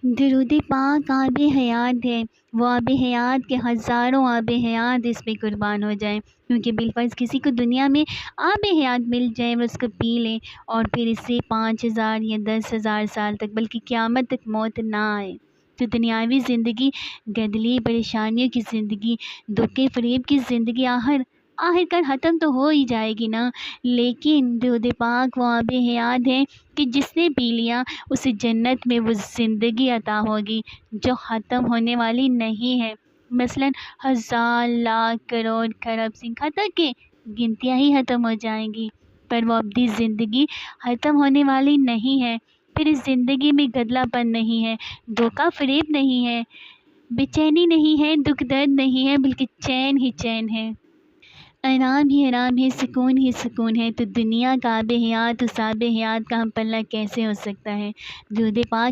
درود پاک آب حیات ہے، وہ آب حیات کے ہزاروں آب حیات اس پہ قربان ہو جائیں، کیونکہ بالفرض کسی کو دنیا میں آب حیات مل جائے اور اس کو پی لیں اور پھر اس سے 5,000 یا 10,000 سال تک بلکہ قیامت تک موت نہ آئے تو دنیاوی زندگی، گدلی پریشانیوں کی زندگی، دھوکے فریب کی زندگی آخر کار ختم تو ہو ہی جائے گی نا۔ لیکن درود پاک وہ آب حیات ہے کہ جس نے پی لیا اسے جنت میں وہ زندگی عطا ہوگی جو ختم ہونے والی نہیں ہے۔ مثلاً 1,000 لاکھ کروڑ کھرب سنکھا تک کے گنتیاں ہی ختم ہو جائیں گی، پر وہ ابدی زندگی ختم ہونے والی نہیں ہے۔ پھر اس زندگی میں گدلا پن نہیں ہے، دھوکہ فریب نہیں ہے، بے چینی نہیں ہے، دکھ درد نہیں ہے، بلکہ چین ہی چین ہے، آرام ہی آرام ہے، سکون ہی سکون ہے۔ تو دنیا کا آب حیات اس آب حیات کا ہم پلہ کیسے ہو سکتا ہے؟ درود پاک